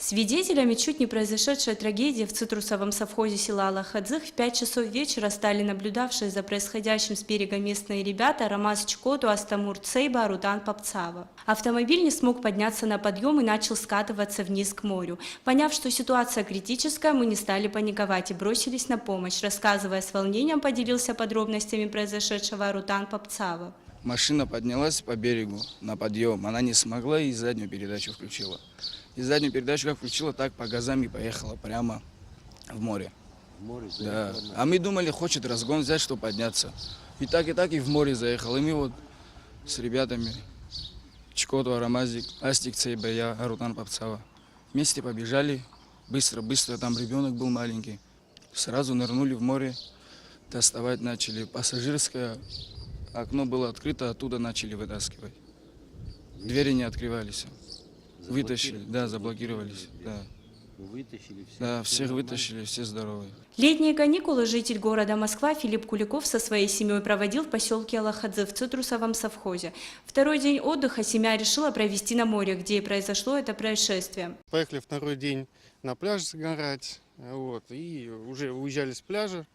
Свидетелями чуть не произошедшей трагедии в цитрусовом совхозе села Алахадзых в 5 часов вечера стали наблюдавшие за происходящим с берега местные ребята Рамаз Чкоту, Астамур Цейба, Арутан Папцава. Автомобиль не смог подняться на подъем и начал скатываться вниз к морю. Поняв, что ситуация критическая, мы не стали паниковать и бросились на помощь. Рассказывая с волнением, поделился подробностями произошедшего Арутан Папцава. Машина поднялась по берегу на подъем. Она не смогла и заднюю передачу включила. И заднюю передачу как включила, так по газам и поехала прямо в море. Да. А мы думали, хочет разгон взять, чтобы подняться. И так и в море заехал. И мы вот с ребятами, Чкоту, Арамазик, Астик Цейба, я, Арутан Папцава, вместе побежали. Быстро, там ребенок был маленький. Сразу нырнули в море, доставать начали. Пассажирское окно было открыто, оттуда начали вытаскивать. Двери не открывались. Вытащили, да, заблокировались. Да. Вытащили всех? Да, всех вытащили, все здоровые. Летние каникулы житель города Москва Филипп Куликов со своей семьей проводил в поселке Алахадзы в цитрусовом совхозе. Второй день отдыха семья решила провести на море, где и произошло это происшествие. Поехали второй день на пляж загорать, вот, и уже уезжали с пляжа.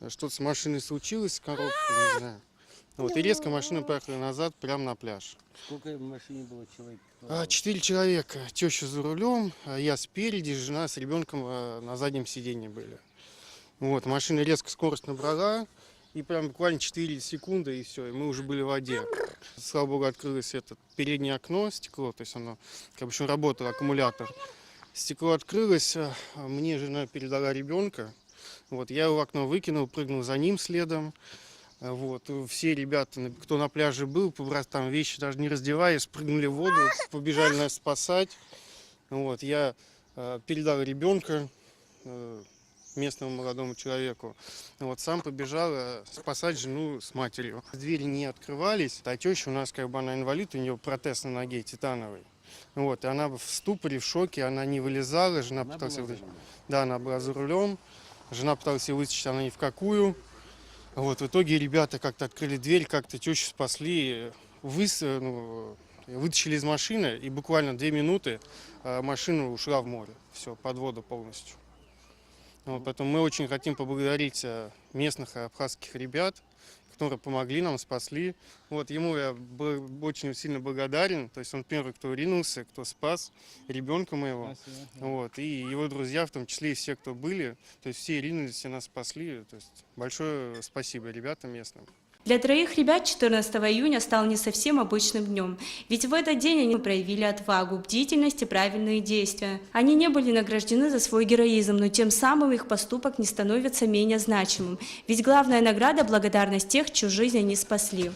Что-то с машиной случилось, коробка, не знаю. Вот, и резко машина поехала назад, прямо на пляж. Сколько в машине было человек? 4 человека. Теща за рулем, я спереди, жена с ребенком на заднем сиденье были. Вот, машина резко скорость набрала, и прям буквально 4 секунды, и все, и мы уже были в воде. Слава богу, открылось это переднее окно, стекло, то есть оно, как бы еще работал аккумулятор. Стекло открылось, мне жена передала ребенка, вот, я его в окно выкинул, прыгнул за ним следом. Вот, все ребята, кто на пляже был, там вещи даже не раздеваясь, спрыгнули в воду, побежали нас спасать. Вот, я передал ребенка местному молодому человеку. Вот, сам побежал спасать жену с матерью. Двери не открывались, а теща у нас, как бы, она инвалид, у нее протез на ноге титановый. Вот, и она в ступоре, в шоке, она не вылезала, жена пыталась вытащить. Да, она была за рулем, жена пыталась ее вытащить, она ни в какую. Вот, в итоге ребята как-то открыли дверь, как-то тещу спасли, вытащили из машины, и буквально 2 минуты машина ушла в море. Все, под воду полностью. Вот, поэтому мы очень хотим поблагодарить местных абхазских ребят, которые помогли нам, спасли. Вот, ему я был очень сильно благодарен. То есть он первый, кто ринулся, кто спас ребенка моего. Вот, и его друзья, в том числе и все, кто были. То есть все ринулись, все нас спасли. То есть большое спасибо ребятам местным. Для троих ребят 14 июня стал не совсем обычным днем, ведь в этот день они проявили отвагу, бдительность и правильные действия. Они не были награждены за свой героизм, но тем самым их поступок не становится менее значимым, ведь главная награда – благодарность тех, чью жизнь они спасли.